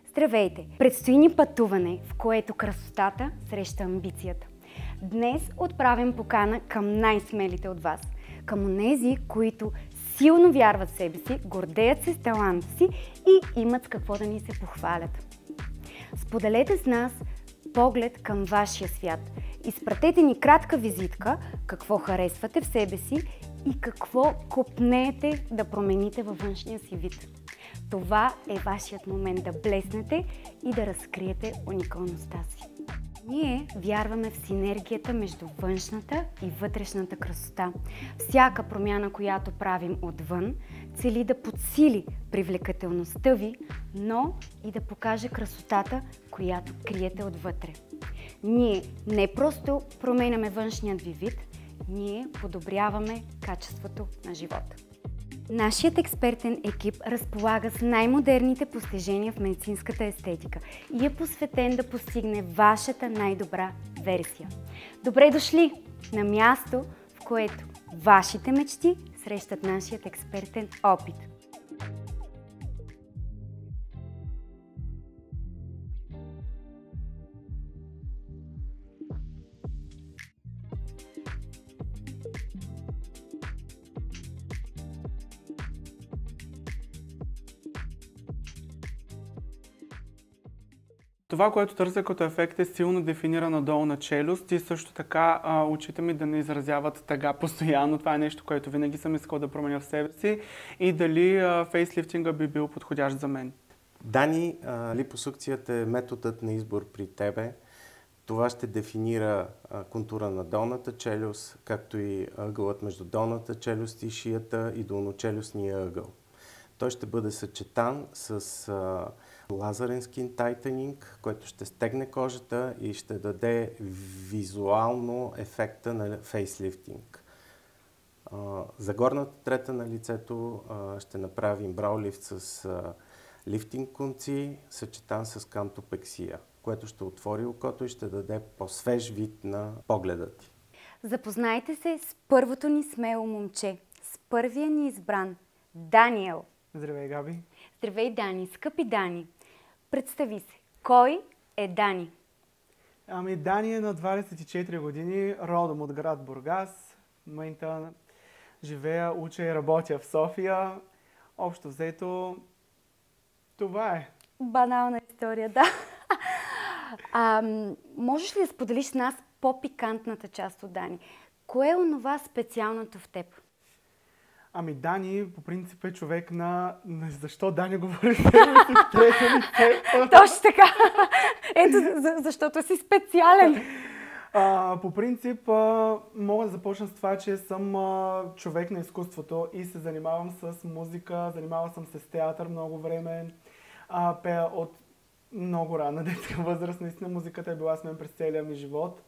Здравейте! Предстои ни пътуване, в което красотата среща амбицията. Днес отправям покана към най-смелите от вас, към онези, които силно вярват в себе си, гордеят се с таланта си и имат с какво да ни се похвалят. Споделете с нас поглед към вашия свят. Изпратете ни кратка визитка, какво харесвате в себе си и какво копнеете да промените във външния си вид. Това е вашият момент да блеснете и да разкриете уникалността си. Ние вярваме в синергията между външната и вътрешната красота. Всяка промяна, която правим отвън, цели да подсили привлекателността ви, но и да покаже красотата, която криете отвътре. Ние не просто променяме външният ви вид, ние подобряваме качеството на живота. Нашият експертен екип разполага с най-модерните постижения в медицинската естетика и е посветен да постигне вашата най-добра версия. Добре дошли на място, в което вашите мечти срещат нашият експертен опит. Това, което търся като ефект е силно дефинирана долна челюст и също така очите ми да не изразяват тъга постоянно. Това е нещо, което винаги съм искал да променя в себе си и дали фейслифтинга би бил подходящ за мен. Дани, липосукцията е методът на избор при тебе. Това ще дефинира контура на долната челюст, както и ъгълът между долната челюст и шията и долночелюстния ъгъл. Той ще бъде съчетан с лазерен скин тайтенинг, който ще стегне кожата и ще даде визуално ефекта на фейслифтинг. За горната трета на лицето ще направим браулифт с лифтинг конци, съчетан с кантопексия, което ще отвори окото и ще даде по-свеж вид на погледа ти. Запознайте се с първото ни смело момче, с първия ни избран, Даниел. Здравей, Габи! Здравей, Дани! Скъпи Дани! Представи се, кой е Дани? Дани е на 24 години, родом от град Бургас. В момента живея, уча и работя в София. Общо взето, това е. Банална история, да. Можеш ли да споделиш с нас по-пикантната част от Дани? Кое е онова специалното в теб? Дани по принцип е човек на... Защо Дани говори с Точно така! Ето, защото си специален. По принцип мога да започна с това, че съм човек на изкуството и се занимавам с музика, занимавал съм се с театър много време, пея от много рана детска възраст, наистина музиката е била с мен през целия ми живот.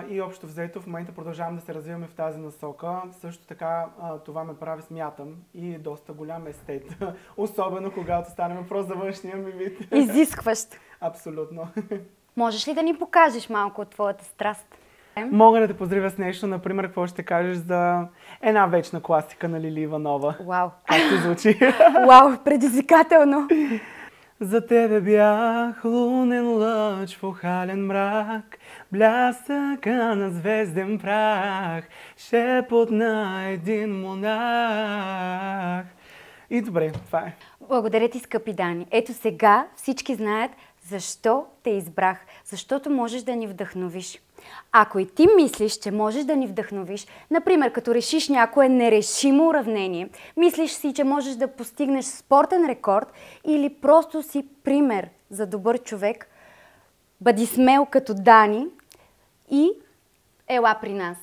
И общо взето в момента продължавам да се развиваме в тази насока. Също така това ме прави, смятам, и доста голям естет. Особено когато стане въпрос за външния ми вид. Изискващ. Абсолютно. Можеш ли да ни покажеш малко от твоята страст? Мога да те поздравя с нещо, например, какво ще кажеш за една вечна класика на Лили Иванова. Вау! Как ти звучи? Вау, предизвикателно! За тебе бях лунен лъч в охален мрак, блясъка на звезден прах, шепот на един монах. И добре, това е. Благодаря ти, скъпи Дани. Ето сега всички знаят защо те избрах. Защото можеш да ни вдъхновиш. Ако и ти мислиш, че можеш да ни вдъхновиш, например, като решиш някое нерешимо уравнение, мислиш си, че можеш да постигнеш спортен рекорд или просто си пример за добър човек, бъди смел като Дани и ела при нас.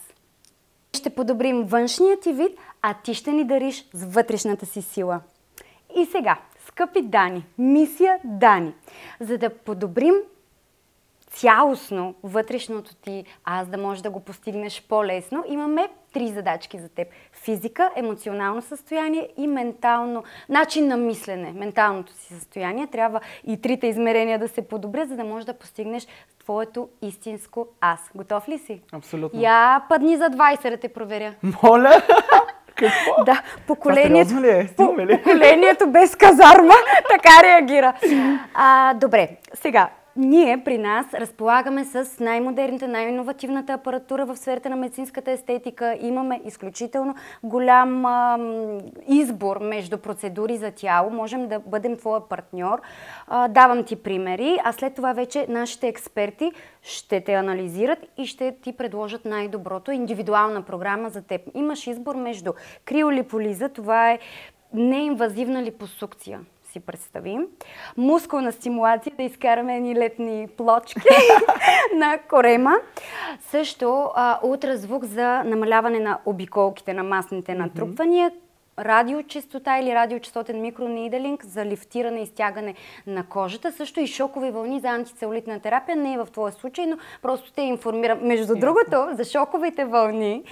Ще подобрим външния ти вид, а ти ще ни дариш с вътрешната си сила. И сега, скъпи Дани, мисия Дани, за да подобрим цялостно вътрешното ти, аз да можеш да го постигнеш по-лесно, имаме 3 задачки за теб. Физика, емоционално състояние и ментално, начин на мислене, менталното си състояние. Трябва и 3 измерения да се подобрят, за да можеш да постигнеш твоето истинско аз. Готов ли си? Абсолютно. Я падни за 20 да те проверя. Моля! Какво? Да, сериозно ли е? Стигаме ли? поколението без казарма така реагира. Добре, сега, ние при нас разполагаме с най-модерната, най-инновативната апаратура в сферата на медицинската естетика. Имаме изключително голям избор между процедури за тяло. Можем да бъдем твоя партньор. Давам ти примери, а след това вече нашите експерти ще те анализират и ще ти предложат най-доброто, индивидуална програма за теб. Имаш избор между криолиполиза, това е неинвазивна липосукция, си представим, мускулна стимулация, да изкараме едни летни плочки на корема. Също ултразвук за намаляване на обиколките, на масните натрупвания, радиочестота или радиочестотен микронидълинг за лифтиране и стягане на кожата. Също и шокови вълни за антицелулитна терапия. Не е в твоя случай, но просто те информирам. Между другото, за шоковите вълни,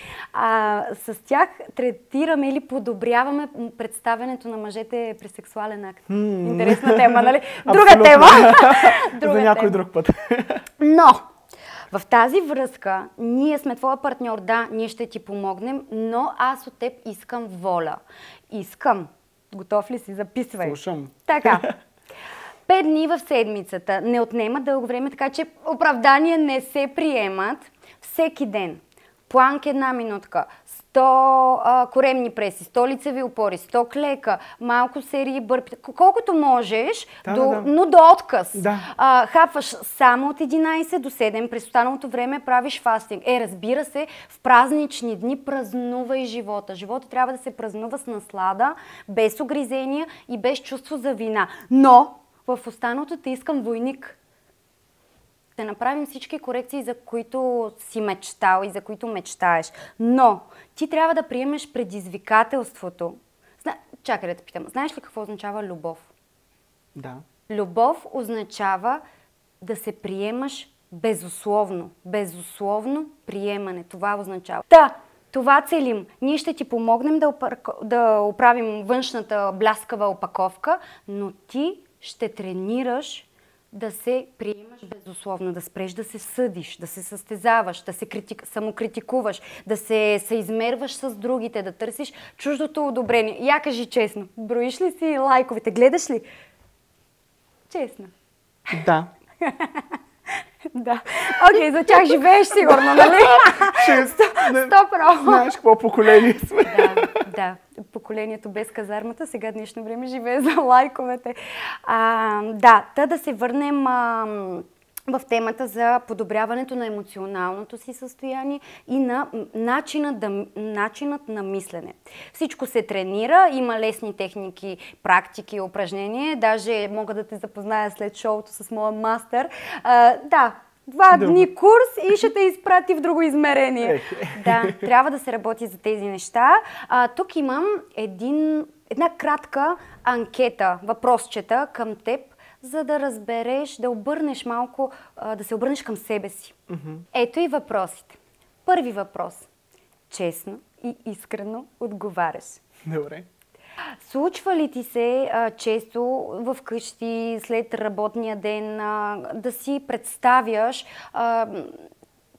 с тях третираме или подобряваме представянето на мъжете при сексуален акт. Интересна тема, нали? Друга тема. За някой друг път. Но в тази връзка ние сме твоя партньор, да, ние ще ти помогнем, но аз от теб искам воля. Искам. Готов ли си? Записвай. Слушам. Така. 5 дни в седмицата не отнемат дълго време, така че оправдания не се приемат. Всеки ден. Планк 1 минутка, 100 коремни преси, 100 лицеви опори, 100 клека, малко серии бърпи, колкото можеш, но до отказ. Да. Хапваш само от 11 до 7, през останалото време правиш фастинг. Разбира се, в празнични дни празнувай живота. Живота трябва да се празнува с наслада, без огризения и без чувство за вина. Но в останалото те искам войник. Да направим всички корекции, за които си мечтал и за които мечтаеш. Но ти трябва да приемеш предизвикателството. Чакай да те питам. Знаеш ли какво означава любов? Да. Любов означава да се приемаш безусловно. Безусловно приемане. Това означава. Това целим. Ние ще ти помогнем да оправим външната бляскава опаковка, но ти ще тренираш да се приемаш безусловно, да спреш да се съдиш, да се състезаваш, да се самокритикуваш, да се съизмерваш с другите, да търсиш чуждото одобрение. Я кажи честно, броиш ли си лайковете, гледаш ли? Честно. Да. Да. Окей, за тях живееш сигурно, нали? Често. 100%. Знаеш какво поколение сме. Да. Поколението без казармата, сега днешно време живее за лайковете. Да се върнем в темата за подобряването на емоционалното си състояние и на начинът на мислене. Всичко се тренира, има лесни техники, практики, упражнения. Даже мога да те запозная след шоуто с моя мастер. 2 дни курс и ще те изпрати в друго измерение. Да, трябва да се работи за тези неща. Тук имам една кратка анкета, въпросчета към теб, за да разбереш, да обърнеш малко, да се обърнеш към себе си. Ето и въпросите. Първи въпрос. Честно и искрено отговаряш. Добре. Случва ли ти се често в къщи, след работния ден, да си представяш,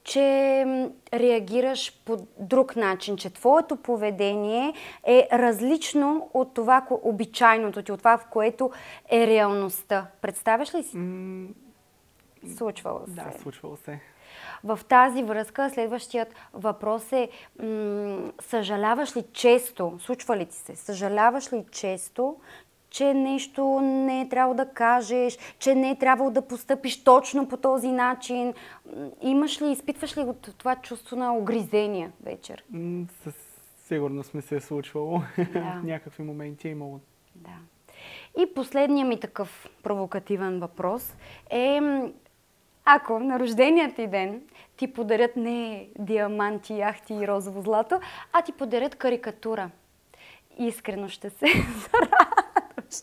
че реагираш по друг начин, че твоето поведение е различно от това обичайното ти, от това, в което е реалността? Представяш ли си? Случвало се. Да, случвало се. В тази връзка следващият въпрос е: съжаляваш ли често, случва ли ти се, съжаляваш ли често, че нещо не е трябвало да кажеш, че не е трябвало да постъпиш точно по този начин? Изпитваш ли от това чувство на огризения вечер? Със сигурност ми се е случвало. Да. В някакви моменти е имало. Да. И последният ми такъв провокативен въпрос е: ако на рождения ти ден ти подарят не диаманти, яхти и розово злато, а ти подарят карикатура, искрено ще се зарадваш.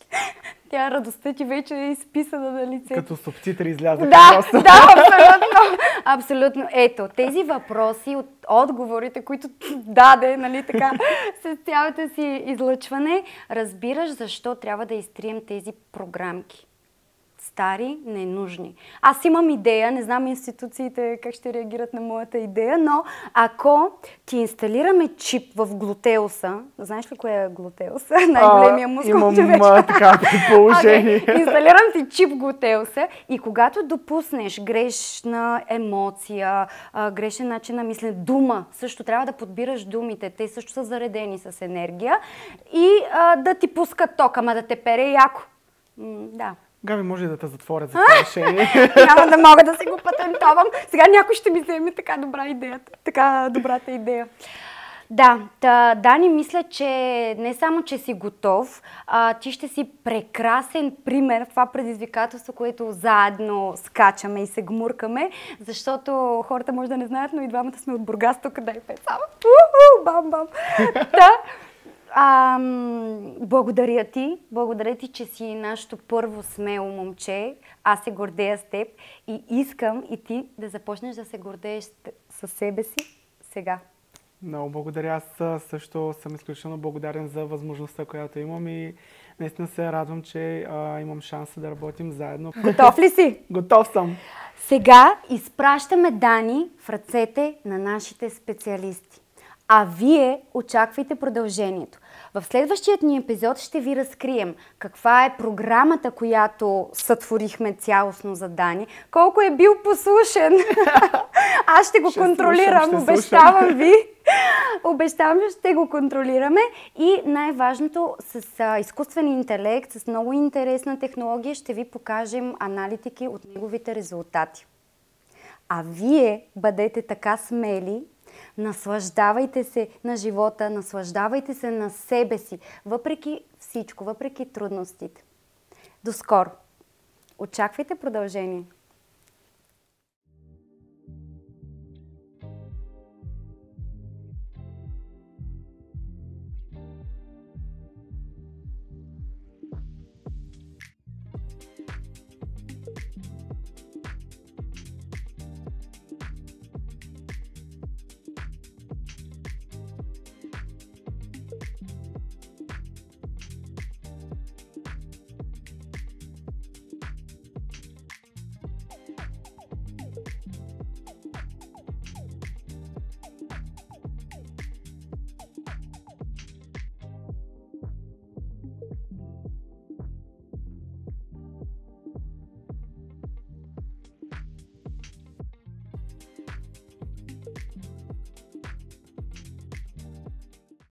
Тя радостта ти вече е изписана на лицето. Като субтитри излязаха. Да, абсолютно. Ето, тези въпроси от отговорите, които даде, нали така, с цялото си излъчване, разбираш защо трябва да изтрием тези програмки. стари, ненужни. Аз имам идея, не знам институциите как ще реагират на моята идея, но ако ти инсталираме чип в глутеуса, знаеш ли кое е глутеуса? Най-големия мускул в човечка. Имам така предположение. Okay. Инсталирам ти чип в глутеуса и когато допуснеш грешна емоция, грешен начин на мислене, дума, също трябва да подбираш думите, те също са заредени с енергия и да ти пускат ток, ама да те пере яко. Да. Габи, може и да те затворят за това решение. Няма да мога да си го патентовам. Сега някой ще ми вземе така добрата идея. Да, Дани, мисля, че не само, че си готов, ти ще си прекрасен пример в това предизвикателство, което заедно скачаме и се гмуркаме, защото хората може да не знаят, но и двамата сме от Бургас, тук дай пецава. Бам-бам. Да. Благодаря ти, че си нашето първо смело момче. Аз се гордея с теб и искам и ти да започнеш да се гордееш със себе си сега. Много благодаря. Аз също съм изключително благодарен за възможността, която имам и наистина се радвам, че имам шанса да работим заедно. Готов ли си? Готов съм. Сега изпращаме Дани в ръцете на нашите специалисти. А вие очаквайте продължението. В следващият ни епизод ще ви разкрием каква е програмата, която сътворихме цялостно за Дани, колко е бил послушен. Аз ще го контролирам, обещавам ви. Обещавам, че ще го контролираме и най-важното с изкуствен интелект, с много интересна технология ще ви покажем аналитики от неговите резултати. А вие бъдете така смели, наслаждавайте се на живота, наслаждавайте се на себе си, въпреки всичко, въпреки трудностите. До скоро! Очаквайте продължение!